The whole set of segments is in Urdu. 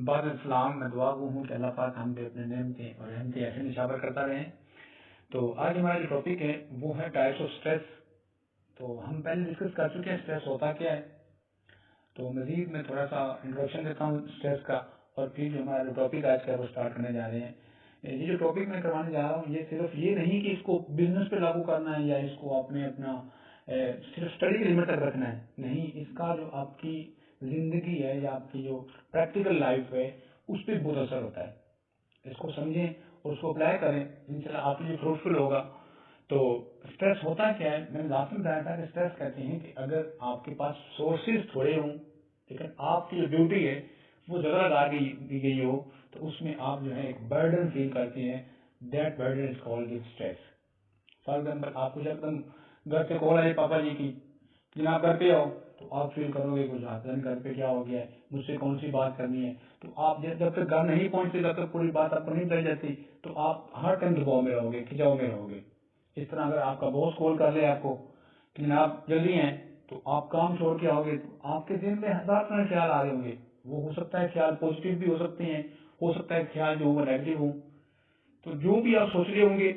بعد اسلام میں دعا گو ہوں کہ اللہ پاک ہم پہ اپنے نعمتیں اور رحمتیں ایسے نشاور کرتا رہیں۔ تو آج ہمارا جو ٹاپک ہے وہ ہے ٹائپس آف اسٹریس۔ تو ہم پہلے ڈسکس کر چکے ہیں اسٹریس ہوتا کیا ہے، تو مزید میں تھوڑا سا انٹروڈکشن دیتا ہوں اسٹریس کا، اور پھر جو ہمارا ٹاپک آج کا ہے وہ اسٹارٹ کرنے جا رہے ہیں۔ یہ جو ٹاپک میں کروانے جا رہا ہوں یہ صرف یہ نہیں کہ اس کو بزنس پہ لاگو کرنا ہے یا اس کو اپنا صرف اسٹڈی کی لمٹ تک رکھنا ہے، نہیں، اس کا جو آپ کی زندگی ہے یا آپ کی جو پریکٹیکل لائف ہے اس پہ بہت اثر ہوتا ہے۔ اس کو سمجھیں اور اس کو اپلائی کریں، انشاءاللہ آپ کے لیے فروٹفل ہوگا۔ تو اسٹریس ہوتا کیا ہے، میں نے لاسٹ میں بتایا تھا کہ اسٹریس کہتے ہیں کہ اگر آپ کے پاس سورسز تھوڑے ہوں لیکن آپ کی جو ڈیوٹی ہے وہ جگہ لگا دی گئی ہو تو اس میں آپ جو ہے ایک برڈن فیل کرتے ہیں، that burden is called stress. For example آپ کو جب تم گھر سے کال آئے پاپا جی کی جناب گھر پہ آؤ، تو آپ فیل کرو گے کچھ آتا ہے گھر پہ کیا ہو گیا ہے، مجھ سے کون سی بات کرنی ہے۔ تو آپ جب تک گھر نہیں پہنچتے جب تک پوری بات آپ کو نہیں بتائی جاتی تو آپ ہر ٹائم دباؤ میں رہو گے، کھچاؤ میں رہو گے۔ اس طرح اگر آپ کا باس کال کر لے آپ کو کہ جناب جلدی ہیں، تو آپ کام چھوڑ کے آؤ گے تو آپ کے دل میں ہزار طرح خیال آ رہے ہوں گے۔ وہ ہو سکتا ہے خیال پازیٹیو بھی ہو سکتے ہیں، ہو سکتا ہے خیال جو وہ نیگیٹو ہوں۔ تو جو بھی آپ سوچ رہے ہوں گے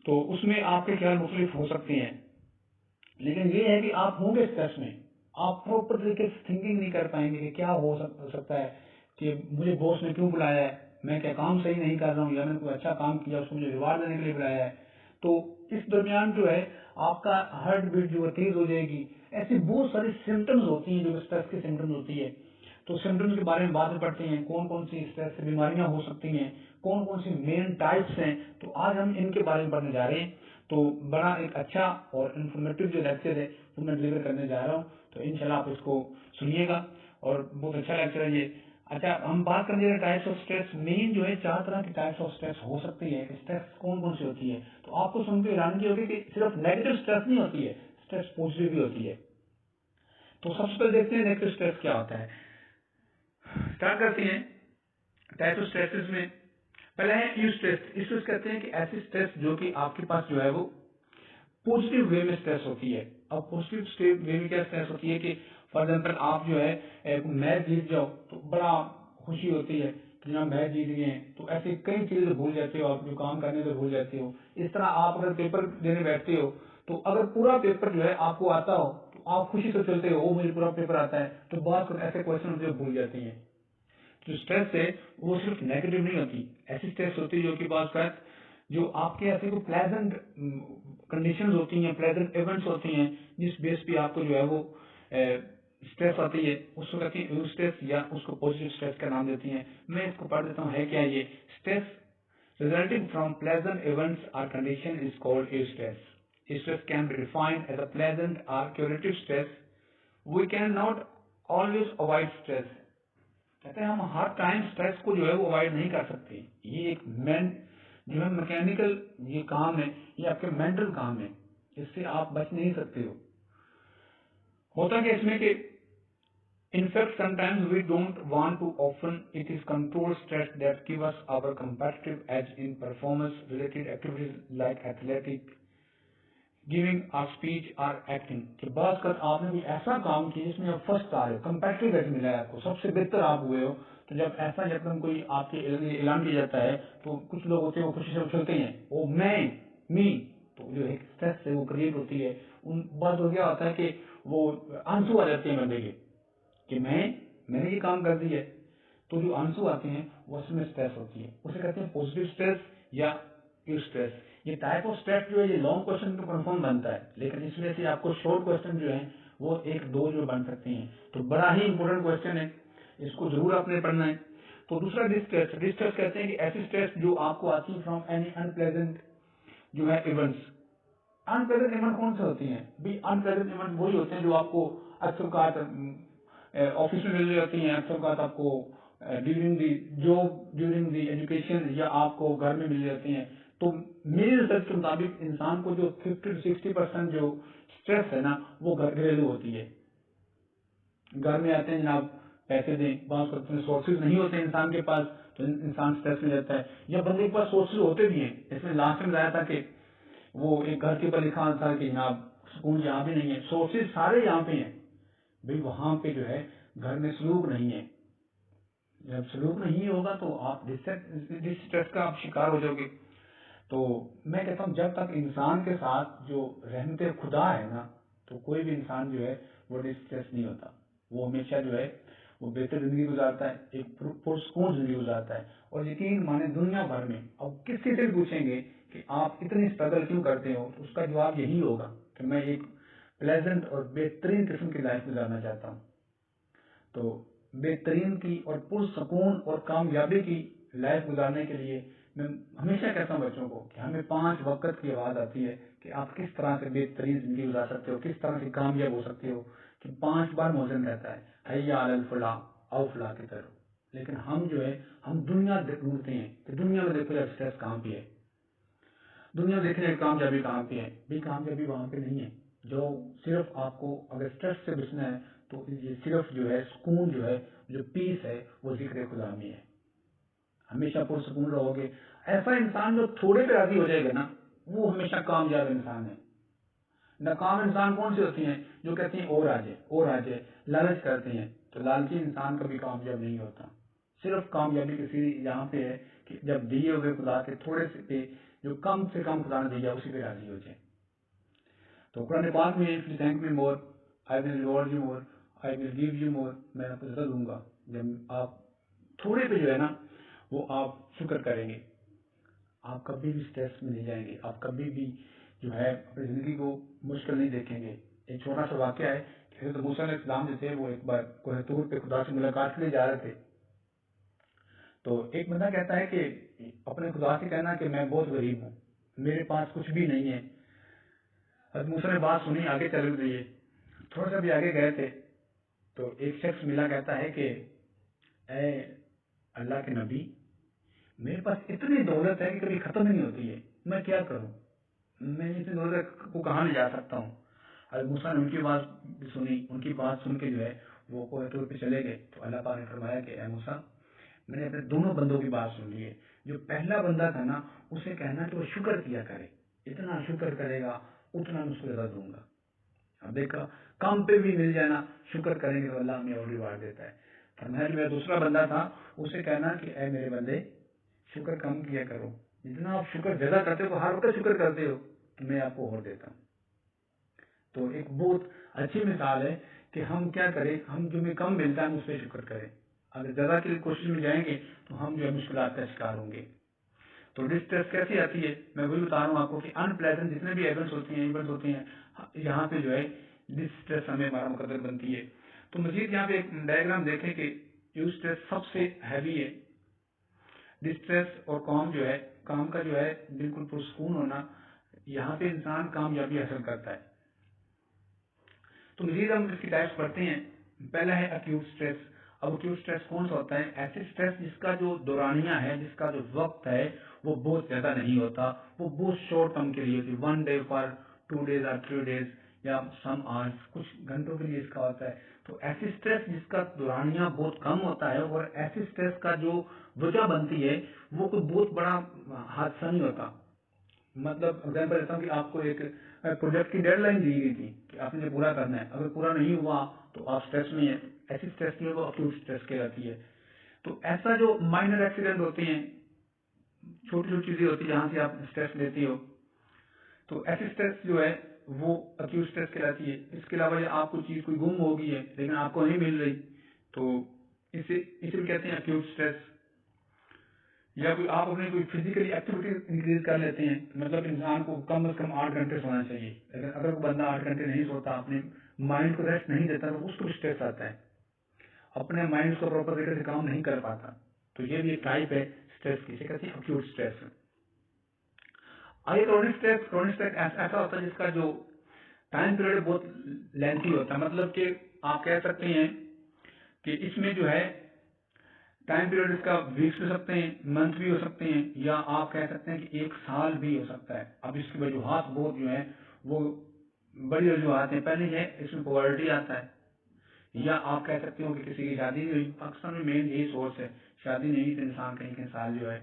تو اس میں آپ کے خیال مختلف ہو سکتے ہیں، لیکن یہ ہے کہ آپ ہوں گے اسٹریس میں، آپ پراپر طریقے سے تھنکنگ نہیں کر پائیں گے کہ کیا ہو سکتا ہے، کہ مجھے باس نے کیوں بلایا ہے، میں کیا کام صحیح نہیں کر رہا ہوں یا میں نے کوئی اچھا کام کیا اس کو مجھے ریوارڈ دینے کے لیے بلایا ہے۔ تو اس درمیان جو ہے آپ کا ہارٹ بیٹ جو ہے تیز ہو جائے گی۔ ایسی بہت ساری سمٹمز ہوتی ہیں جو اسٹریس کی سمٹمز ہوتی ہے۔ تو سمٹمز کے بارے میں بات پڑھتے ہیں، کون کون سی اسٹریس سے بیماریاں ہو سکتی ہیں، کون کون سی مین ٹائپس ہیں، تو آج ہم ان کے بارے میں پڑھنے جا رہے ہیں۔ تو بڑا ایک اچھا اور انفارمیٹیو جو لیکچر ہے وہ میں ڈلیور کرنے جا رہا ہوں، تو انشاءاللہ آپ اس کو سنیے گا اور بہت اچھا لیکچر ہے یہ۔ اچھا، ہم بات کرنے جا رہے ہیں ٹائپس آف اسٹریس۔ مین جو ہے 4 طرح کی ٹائپس آف اسٹریس ہو سکتی ہے۔ اسٹریس کون کون سی ہوتی ہے تو آپ کو سن کے حیرانگی ہوگی کہ صرف نیگیٹو اسٹریس نہیں ہوتی ہے، اسٹریس پازیٹیو بھی ہوتی ہے۔ تو سب سے پہلے دیکھتے ہیں نیگیٹو اسٹریس کیا ہوتا ہے۔ اسٹارٹ کرتے ہیں ٹائپس آف اسٹریسز میں۔ پہلا ہے ایوسٹریس۔ ایوسٹریس کہتے ہیں کہ ایسی اسٹریس جو کہ آپ کے پاس جو ہے وہ پازیٹیو وے میں اسٹریس ہوتی ہے۔ اب پازیٹیو وے میں کیا اسٹریس ہوتی ہے کہ فار ایگزامپل آپ جو ہے میچ جیت جاؤ تو بڑا خوشی ہوتی ہے کہ جناب میچ جیت گئے ہیں، تو ایسے کئی چیزیں بھول جاتے ہو، آپ جو کام کرنے سے بھول جاتے ہو۔ اس طرح آپ اگر پیپر دینے بیٹھتے ہو تو اگر پورا پیپر جو ہے آپ کو آتا ہو تو آپ خوشی سے چلتے ہو، وہ مجھے پورا پیپر آتا ہے، تو بعض ایسے کوشچن جو بھول جاتے ہیں۔ جو اسٹریس ہے وہ صرف نیگیٹو نہیں ہوتی، ایسی اسٹریس ہوتی ہے جو کہ بعض کا جو آپ کے ایسے کوئی پلیزنٹ کنڈیشنز ہوتی ہیں، پلیزنٹ ایونٹس ہوتی ہیں جس بیس پہ آپ کو جو ہے وہ اسٹریس آتی ہے، اس کو کہتے ہیں ایوسٹریس یا اس کو پازیٹیو اسٹریس کا نام دیتی ہیں۔ میں اس کو پڑھ دیتا ہوں ہے کیا یہ stress resulting from pleasant events or condition is called eustress. Eustress can be defined as a pleasant or curative stress. We cannot always avoid stress. کہتے ہیں ہم ہر ٹائم اسٹریس کو جو ہے وہ اوائڈ نہیں کر سکتے۔ یہ ایک جو ہے میکینیکل یہ کام ہے، یہ آپ کے مینٹل کام ہے، اس سے آپ بچ نہیں سکتے ہو۔ ہوتا کہ اس میں کہ in fact sometimes we don't want to often it is controlled stress that give us our competitive edge in performance related activities like athletic giving a speech or acting۔ کہ بعض کر آپ نے کوئی ایسا کام کیا جس میں آپ فرسٹ آ رہے ہو، کمپیٹیو ایج ملا ہے آپ کو، سب سے بہتر آپ ہوئے ہو، تو جب ایسا جب کوئی آپ کے اعلان کیا جاتا ہے تو کچھ لوگ ہوتے ہیں وہ خوشی سے اچھلتے ہیں، وہ می تو جو ایک اسٹریس ہے وہ کریٹ ہوتی ہے۔ ان بعض ہو گیا ہوتا ہے کہ وہ آنسو آ جاتے ہیں بندے کے کہ میں نے یہ کام کر دی ہے، تو جو آنسو آتے ہیں وہ اس میں اسٹریس ہوتی ہے، اسے کہتے ہیں پازیٹیو اسٹریس یا ایوسٹریس۔ یہ ٹائپ آف اسٹریس جو ہے یہ لانگ کوشچن کو کنفرم بنتا ہے، لیکن اس میں سے آپ کو شارٹ کوشچن جو ہیں وہ 1-2 جو بن سکتے ہیں، تو بڑا ہی امپورٹنٹ کوشچن ہے، اس کو ضرور آپ نے پڑھنا ہے۔ تو دوسرا ڈسٹریس۔ ڈسٹریس کہتے ہیں کہ ایسی اسٹریس جو آپ کو آتی ہے فرام اینی انپلیزنٹ جو ہے ایونٹس۔ انپلیزنٹ ایونٹ کون سے ہوتی ہیں بھی؟ انپلیزنٹ ایونٹ وہی ہوتے ہیں جو آپ کو اکثر اوقات آفس میں مل رہی ہوتی ہیں، اکثر اوقات آپ کو during the job, during the education, یا آپ کو گھر میں مل جاتی ہیں۔ تو میری ریسرچ کے مطابق انسان کو جو 50-60% جو اسٹریس ہے نا وہ گھریلو ہوتی ہے۔ گھر میں آتے ہیں جناب پیسے دیں، بعض سورسز نہیں ہوتے انسان کے پاس تو انسان اسٹریس میں جاتا ہے، یا بندے کے پاس سورسز ہوتے بھی ہیں۔ اس میں لاسٹ میں بتایا تھا کہ وہ ایک گھر کے اوپر لکھا تھا کہ جناب سکون یہاں پہ نہیں ہے، سورسز سارے یہاں پہ ہیں بھائی، وہاں پہ جو ہے گھر میں سلوک نہیں ہے، جب سلوک نہیں ہوگا تو آپ ڈسٹریس کا آپ شکار ہو جاؤ گے. تو میں کہتا ہوں جب تک انسان کے ساتھ جو رحمت خدا ہے نا تو کوئی بھی انسان جو ہے وہ ڈسٹریس نہیں ہوتا. وہ ہمیشہ جو ہے وہ بہتر زندگی گزارتا ہے, ایک پرسکون زندگی گزارتا ہے. اور یقین مانے دنیا بھر میں اب کسی سے بھی پوچھیں گے کہ آپ اتنی اسٹرگل کیوں کرتے ہو, اس کا جواب یہی ہوگا کہ میں ایک پلیزنٹ اور بہترین قسم کی لائف گزارنا چاہتا ہوں. تو بہترین کی اور پرسکون اور کامیابی کی لائف گزارنے کے لیے میں ہمیشہ کہتا ہوں بچوں کو کہ ہمیں 5 وقت کی آواز آتی ہے کہ آپ کس طرح سے بہترین زندگی گزار سکتے ہو, کس طرح سے کامیاب ہو سکتے ہو, کہ 5 بار موزن رہتا ہے حیا علی الفلاح او فلاح کی طرف. لیکن ہم جو ہے ہم دنیا ڈھونڈتے ہیں کہ دنیا میں دیکھو اسٹریس کہاں پہ ہے, دنیا دیکھنے کی کامیابی کہاں پہ ہے. بھی کامیابی وہاں پہ نہیں ہے. جو صرف آپ کو اگر اسٹریس سے بچنا ہے تو یہ صرف جو ہے سکون جو ہے جو پیس ہے وہ ذکر خدا میں ہے. ہمیشہ پرسکون رہو گے. ایسا انسان جو تھوڑے پہ راضی ہو جائے گا نا وہ ہمیشہ کامیاب انسان ہے. ناکام انسان کون سے ہوتے ہیں جو کہتے ہیں اور آ جائے اور آ جائے, لالچ کرتے ہیں. تو لالچی انسان کبھی کامیاب نہیں ہوتا. صرف کامیابی کسی یہاں پہ ہے کہ جب دیے ہوئے خدا کے تھوڑے سے پہ جو کم سے کم خدا نے دیا اسی پہ راضی ہو جائے. تو قرآن پاک میں if you thank me more I will reward you more, I will give you more, میں آپ کو زیادہ دوں گا. جب آپ تھوڑے پہ جو ہے نا وہ آپ شکر کریں گے آپ کبھی بھی اسٹریس میں نہیں جائیں گے. آپ کبھی بھی جو ہے اپنی زندگی کو مشکل نہیں دیکھیں گے. ایک چھوٹا سا واقعہ ہے کہ حضرت موسیٰ علیہ السلام جو تھے وہ ایک بار کوہ طور پہ خدا سے ملاقات کے لیے جا رہے تھے. تو ایک بندہ کہتا ہے کہ اپنے خدا سے کہنا کہ میں بہت غریب ہوں, میرے پاس کچھ بھی نہیں ہے. حضرت موسیٰ نے بات سنی, آگے چل رہی. تھوڑا سا بھی آگے گئے تھے تو ایک شخص ملا, کہتا ہے کہ اے اللہ کے نبی میرے پاس اتنی دولت ہے کہ کبھی ختم نہیں ہوتی ہے, میں کیا کروں, میں اتنی دولت کو کہاں لے جا سکتا ہوں. حضرت موسیٰ نے ان کی بات سنی, ان کی بات سن کے جو ہے وہ کوہ طور پہ چلے گئے. تو اللہ پاک نے فرمایا کہ اے موسیٰ میں نے اپنے دونوں بندوں کی بات سن لی ہے. جو پہلا بندہ تھا نا اسے کہنا کہ وہ شکر کیا کرے, اتنا شکر کرے گا اتنا میں اس کو زیادہ دوں گا. اب دیکھا کم پہ بھی مل جانا, شکر کریں گے تو اللہ ہمیں اور ریوارڈ دیتا ہے. فرمایا جو میرا دوسرا بندہ تھا اسے کہنا کہ اے میرے بندے شکر کم کیا کرو, جتنا آپ شکر زیادہ کرتے ہو ہر وقت شکر کرتے ہو تو میں آپ کو اور دیتا ہوں. تو ایک بہت اچھی مثال ہے کہ ہم کیا کریں, ہم جو ہمیں کم ملتا ہے اس پہ شکر کریں. اگر زیادہ کی کوشش میں جائیں گے تو ہم جو ہے مشکلات کا شکار ہوں گے. تو ڈسٹریس کیسی آتی ہے میں وہی بتا رہا ہوں آپ کو کہ ان پلیزنٹ جتنے بھی ایونٹس ہوتی ہیں یہاں پہ جو ہے ڈسٹریس ہمیں ہمارا مقدر بنتی ہے. تو مزید یہاں پہ ایک ڈائیگرام دیکھیں کہ ڈسٹریس سب سے ہیوی ہے. ڈسٹریس اور کام جو ہے, کام کا جو ہے بالکل پرسکون ہونا, یہاں پہ انسان کامیابی حاصل کرتا ہے. تو مزید ہم اس کی ٹائپس پڑھتے ہیں. پہلا ہے اکیوٹ اسٹریس. اب اکیوٹ اسٹریس کون سا ہوتا ہے؟ ایسے اسٹریس جس کا جو دورانیہ ہے, جس کا جو وقت ہے وہ بہت زیادہ نہیں ہوتا, وہ بہت شارٹ ٹرم کے لیے ہوتی ہے, 1 day for 2 days or 3 days یا سم آورس, کچھ گھنٹوں کے لیے اس کا ہوتا ہے. تو ایسی اسٹریس جس کا دورانیہ بہت کم ہوتا ہے اور ایسی اسٹریس کا جو وجہ بنتی ہے وہ کوئی بہت بڑا حادثہ نہیں ہوتا. مطلب ایگزامپل دیتا ہوں کہ آپ کو ایک پروجیکٹ کی ڈیڈ لائن دی گئی تھی کہ آپ نے پورا کرنا ہے, اگر پورا نہیں ہوا تو آپ اسٹریس میں ہیں. ایسی اسٹریس کی وہ اکیوٹ اسٹریس کہلاتی ہے. تو ایسا جو مائنر ایکسیڈنٹ ہوتے ہیں, چھوٹی چھوٹی چیزیں ہوتی ہیں جہاں سے آپ اسٹریس لیتی ہو, تو ایسی اسٹریس جو ہے وہ اکیوٹ اسٹریس کہلاتی ہے. اس کے علاوہ آپ کو چیز کوئی گم ہو گئی ہے لیکن آپ کو نہیں مل رہی تو اسے بھی کہتے ہیں اکیوٹ اسٹریس. یا کوئی آپ اپنے کوئی فزیکلی ایکٹیویٹی انکریز کر لیتے ہیں, مطلب انسان کو کم از کم 8 گھنٹے سونا چاہیے, لیکن اگر کوئی بندہ 8 گھنٹے نہیں سوتا, اپنے مائنڈ کو ریسٹ نہیں دیتا تو اس کو اسٹریس آتا ہے, اپنے مائنڈ کو پراپر طریقے سے کام نہیں کر پاتا. تو یہ بھی ایک ٹائپ ہے اسٹریس کی, اسے کہتے ہیں اکیوٹ اسٹریس. آئے کرونک اسٹریس. کرونک اسٹریس ایسا ہوتا ہے جس کا جو ٹائم پیریڈ بہت لینتھی ہوتا ہے, مطلب کہ آپ کہہ سکتے ہیں کہ اس میں جو ہے ٹائم پیریڈ اس کا ویکس ہو سکتے ہیں, منتھ بھی ہو سکتے ہیں, یا آپ کہہ سکتے ہیں کہ 1 سال بھی ہو سکتا ہے. اب اس کی وجوہات بہت جو ہیں وہ بڑی وجوہات ہیں. پہلے ہے اس میں پاورٹی آتا ہے, یا آپ کہہ سکتے ہو کہ کسی کی شادی نہیں ہوئی. پاکستان میں مین یہی سورس ہے, شادی نہیں تو انسان کہیں سال جو ہے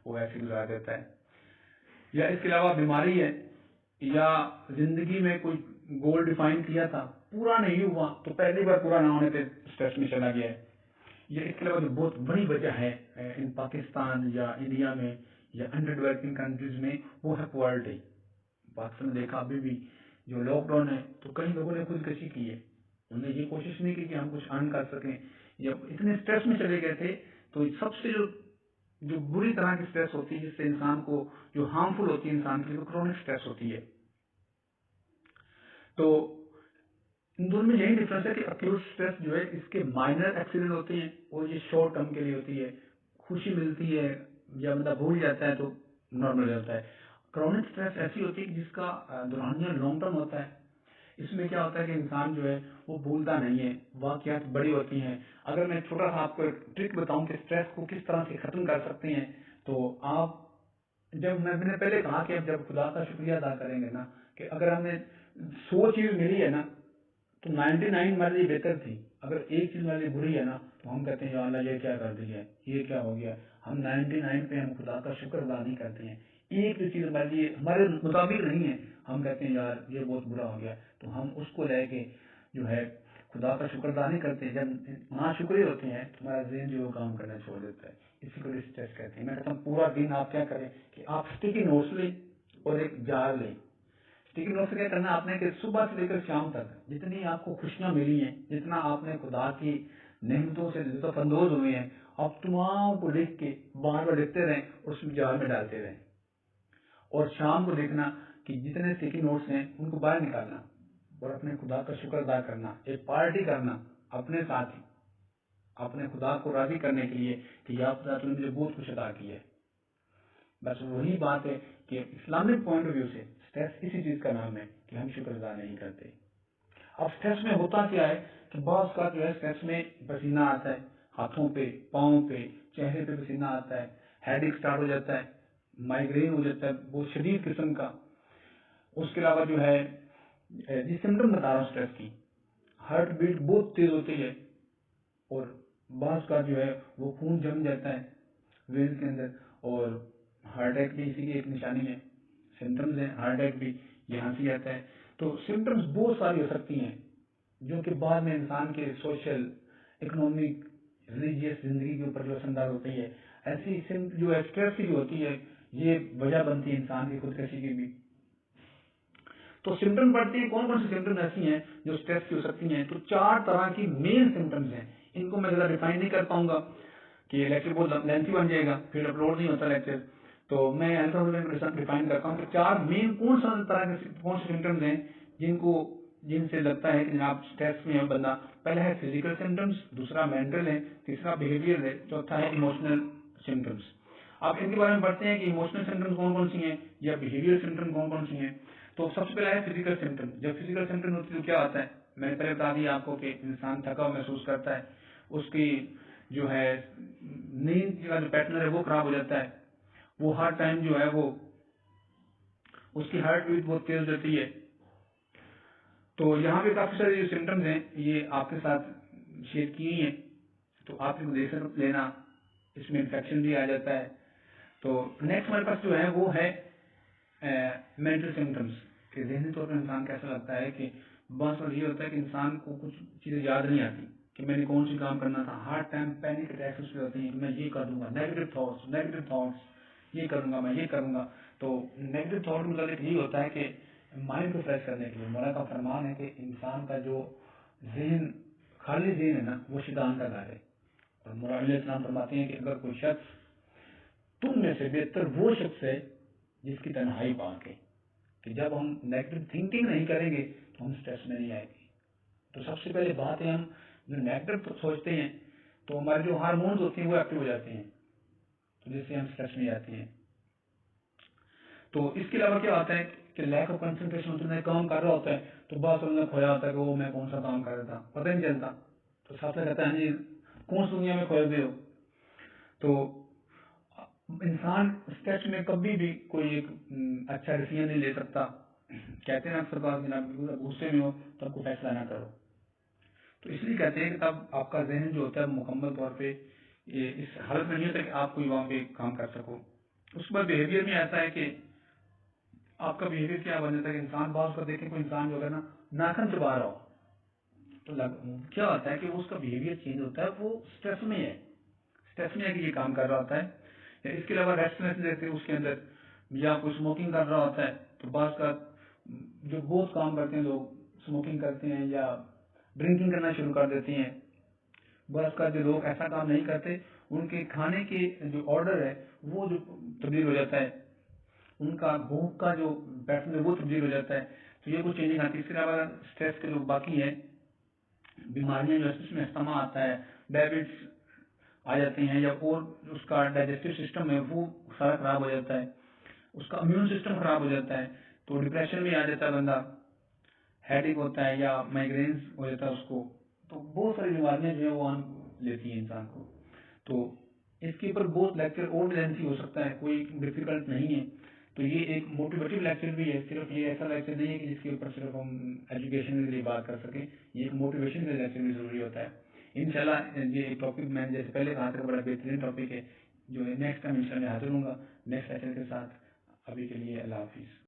وہ ایسے گزار دیتا ہے. یا اس کے علاوہ بیماری ہے, یا زندگی میں کوئی گول ڈیفائن کیا تھا پورا نہیں ہوا تو پہلی بار پورا نہ ہونے پہ اسٹریس میں چلا گیا ہے. یا اس کے علاوہ جو بہت بڑی وجہ ہے ان پاکستان یا انڈیا میں یا انڈر ڈیولپنگ کنٹریز میں، وہ ہے پاورٹی. پاکستان میں دیکھا ابھی بھی جو لاک ڈاؤن ہے تو کئی لوگوں نے خودکشی کی ہے. انہوں نے یہ کوشش نہیں کی کہ ہم کچھ ارن کر سکیں، یا اتنے اسٹریس میں چلے گئے تھے. تو سب سے جو بری طرح کی اسٹریس ہوتی ہے جس سے انسان کو جو ہارمفل ہوتی ہے انسان کی، وہ کرونک اسٹریس ہوتی ہے. تو ان دونوں میں یہی ڈفرنس ہے کہ اکیوٹ اسٹریس جو ہے اس کے مائنر ایکسیڈنٹ ہوتے ہیں اور یہ شارٹ ٹرم کے لیے ہوتی ہے، خوشی ملتی ہے یا بندہ بھول جاتا ہے تو نارمل ہوتا ہے. کرونک اسٹریس ایسی ہوتی ہے جس کا دورانیہ لانگ ٹرم ہوتا ہے. اس میں کیا ہوتا ہے کہ انسان جو ہے وہ بھولتا نہیں ہے، واقعات بڑی ہوتی ہیں. اگر میں چھوٹا سا آپ کو ایک ٹرک بتاؤں کہ اسٹریس کو کس طرح سے ختم کر سکتے ہیں، تو آپ جب میں نے پہلے کہا کہ اب جب خدا کا شکریہ ادا کریں گے نا، کہ اگر ہم نے 100 چیز ملی ہے نا تو 99 ہمارے لیے بہتر تھی. اگر ایک چیز ہمارے لیے بری ہے نا تو ہم کہتے ہیں یا اللہ یہ کیا کر دیا ہے، یہ کیا ہو گیا. ہم 99 پہ ہم خدا کا شکر ادا نہیں کرتے ہیں. ایک جو چیز ہمارے لیے ہمارے مطابق نہیں ہے، ہم کہتے ہیں یار یہ بہت برا ہو گیا، تو ہم اس کو لے کے جو ہے خدا کا شکر ادا نہیں کرتے. جب ناشکری ہوتے ہیں تو ہمارا ذہن جو کام کرنا چھوڑ دیتا ہے. اسی کو اسٹریس کہتے ہیں. میں کہتا ہوں پورا دن آپ کیا کریں کہ آپ اسٹیکی نوٹس لیں اور ایک جار لیں. اسٹیکی نوٹس سے کیا کرنا آپ نے کہ صبح سے لے کر شام تک جتنی آپ کو خوشیاں ملی ہیں، جتنا آپ نے خدا کی نعمتوں سے لطف اندوز ہوئے ہیں، آپ تمام کو لکھ کے بار بار لکھتے رہیں اور اس میں جار میں ڈالتے رہیں. اور شام کو دیکھنا کہ جتنے اسٹیکی نوٹس ہیں ان کو باہر نکالنا اور اپنے خدا کا شکر ادا کرنا، ایک پارٹی کرنا اپنے ساتھ ہی، اپنے خدا کو راضی کرنے کے لیے کہ یا خدا تم نے مجھے بہت کچھ ادا کیا ہے. بس وہی بات ہے کہ اسلامک پوائنٹ آف ویو سے اسٹریس اسی چیز کا نام ہے کہ ہم شکر ادا نہیں کرتے. اب اسٹریس میں ہوتا کیا ہے کہ بعض کا جو ہے اسٹریس میں پسینہ آتا ہے، ہاتھوں پہ، پاؤں پہ، چہرے پہ پسینہ آتا ہے، ہیڈ ایک اسٹارٹ ہو جاتا ہے، مائگرین ہو جاتا ہے بہت شدید قسم کا. اس کے علاوہ جو ہے جس سمٹم بتا رہا ہوں اسٹریس کی، ہارٹ بیٹ بہت تیز ہوتی ہے اور بعض کا جو ہے وہ خون جم جاتا ہے وینز کے اندر، اور ہارٹ اٹیک بھی اسی کی ایک نشانی ہے، سمٹمز ہیں. ہارٹ اٹیک بھی یہاں سے آتا ہے. تو سمٹمز بہت ساری ہو سکتی ہیں جو کہ بعد میں انسان کے سوشل، اکنامک، ریلیجیس زندگی کے اوپر جو اثر انداز ہوتی ہے. ایسی جو اسٹریس کی جو ہوتی ہے یہ وجہ بنتی ہے انسان کی خودکشی کی بھی. تو سمٹم پڑھتے ہیں کون کون سی سمٹم ایسی ہیں جو اسٹریس کی ہو سکتی ہیں. تو 4 طرح کی مین سمٹمز ہیں. ان کو میں زیادہ ڈیفائن نہیں کر پاؤں گا کہ لیکچر بہت لینتھی بن جائے گا، پھر اپلوڈ نہیں ہوتا لیکچر. تو میں ڈیفائن کرتا ہوں کہ 4 مین کون سے سمٹمز ہیں جن سے لگتا ہے کہ جناب اسٹریس میں ہے بندہ. پہلا ہے فزیکل سمٹمز، دوسرا مینٹل ہے، تیسرا بیہیویئر ہے، چوتھا ہے ایموشنل سمٹمز. آپ ان کے بارے میں پڑھتے ہیں کہ ایموشنل سمٹمز کون کون سی ہیں یا بیہیویئر سمٹم کون کون سی ہیں. تو سب سے پہلا ہے فزیکل سمٹم. جب فزیکل سمٹم ہوتی ہے تو کیا آتا ہے، میں نے پہلے بتا دیا آپ کو کہ انسان تھکا ہوا محسوس کرتا ہے، اس کی جو ہے نیند کا جو پیٹرن ہے وہ خراب ہو جاتا ہے، وہ ہر ٹائم جو ہے وہ اس کی ہارٹ بیٹ بہت تیز ہوتی ہے. تو یہاں پہ کافی سارے جو سمٹمز ہیں یہ آپ کے ساتھ شیئر کی ہیں، تو آپ ان کو دیکھ لینا. اس میں انفیکشن بھی آ جاتا ہے. تو نیکسٹ ہمارے پاس جو ہے وہ ہے مینٹل سمٹمز، کہ ذہنی طور پر انسان کیسا لگتا ہے کہ بس یہ ہوتا ہے کہ انسان کو کچھ چیزیں یاد نہیں آتی کہ میں نے کون سی کام کرنا تھا. ہر ٹائم پینک اٹیکس اس پہ ہوتے ہیں کہ میں یہ کر دوں گا، نیگیٹو تھاٹس، یہ کروں گا، میں یہ کروں گا. تو نیگیٹو تھاٹ مطلب یہ ہوتا ہے کہ مائنڈ کو فریش کرنے کے لیے مولا کا فرمان ہے کہ انسان کا جو ذہن خالی ذہن ہے نا وہ شیطان کا گھر ہے. اور مولا علیہ السلام فرماتے ہیں کہ اگر کوئی شخص تم میں سے بہتر وہ شخص ہے جس کی تنہائی پاک ہے. کہ جب ہم نیگیٹو تھنکنگ نہیں کریں گے تو ہم اسٹریس میں نہیں آئے گی. تو سب سے پہلے بات ہے ہم جو نیگیٹو سوچتے ہیں تو ہمارے جو ہارمونز ہوتے ہیں وہ ایکٹیو ہو جاتے ہیں، تو جس سے ہم اسٹریس میں آتے ہیں. تو اس کے علاوہ کیا ہوتا ہے کہ لیک آف کنسنٹریشن ہوتا ہے، کام کر رہا ہوتا ہے تو بات سمجھنا کھویا ہوتا ہے کہ وہ میں کون سا کام کر رہا تھا پتہ نہیں چلتا. تو ساتھ میں کہتا ہے جی کون سی دنیا میں کھوئے ہوئے ہو. تو انسان اسٹریس میں کبھی بھی کوئی ایک اچھا ڈیسیژن نہیں لے سکتا. کہتے ہیں اکثر بات جناب غصے میں ہو تب کو فیصلہ نہ کرو. تو اس لیے کہتے ہیں کہ تب آپ کا ذہن جو ہوتا ہے مکمل طور پہ اس حالت میں نہیں ہوتا کہ آپ کوئی وہاں پہ کام کر سکو. اس پر بیہیویئر میں آتا ہے کہ آپ کا بیہیویئر کیا بن جاتا ہے کہ انسان بعض کا دیکھیں کوئی انسان جو ہے نا ناخن چبا رہا ہو تو کیا ہوتا ہے کہ اس کا بیہیویئر چینج ہوتا ہے، وہ اسٹریس میں ہے، اسٹریس میں ہے کہ یہ کام کر رہا ہوتا ہے، یا اس کے علاوہ ریسٹلیس جیسے اس کے اندر، یا کوئی اسموکنگ کر رہا ہوتا ہے تو بعض کا جو بہت کام کرتے ہیں لوگ اسموکنگ کرتے ہیں یا ڈرنکنگ کرنا شروع کر دیتے ہیں، بعض کا جو لوگ ایسا کام نہیں کرتے ان کے کھانے کے جو آرڈر ہے وہ جو تبدیل ہو جاتا ہے، ان کا بھوک کا جو پیٹرن ہے وہ تبدیل ہو جاتا ہے، تو یہ کچھ چینجنگ آتی ہے۔ اس کے علاوہ اسٹریس کے جو باقی ہیں بیماریاں جو اس میں استما آتا ہے، ڈائبٹس آ جاتے ہیں، یا اور اس کا ڈائجسٹو سسٹم ہے وہ سارا خراب ہو جاتا ہے، اس کا امیون سسٹم خراب ہو جاتا ہے، تو ڈپریشن میں آ جاتا ہے بندہ، ہیڈیک ہوتا ہے یا مائگرینز ہو جاتا ہے اس کو، تو بہت ساری بیماریاں جو ہیں وہ آن لیتی ہیں انسان کو۔ تو اس کے اوپر بہت لیکچر اور لینتھی ہو سکتا ہے، کوئی ڈیفیکلٹ نہیں ہے، تو یہ ایک موٹیویٹیو لیکچر بھی ہے، صرف یہ ایسا لیکچر نہیں ہے کہ جس کے اوپر صرف ہم ایجوکیشن کے لیے بات کر سکیں، یہ ایک موٹیویشن کا لیکچر بھی ضروری ہوتا ہے۔ انشاءاللہ یہ ٹاپک میں جیسے پہلے کہا تھا بڑا بہترین ٹاپک ہے، جو نیکسٹ ٹائم انشاءاللہ حاضر ہوں گا نیکسٹ لیکچر کے ساتھ۔ ابھی کے لیے اللہ حافظ۔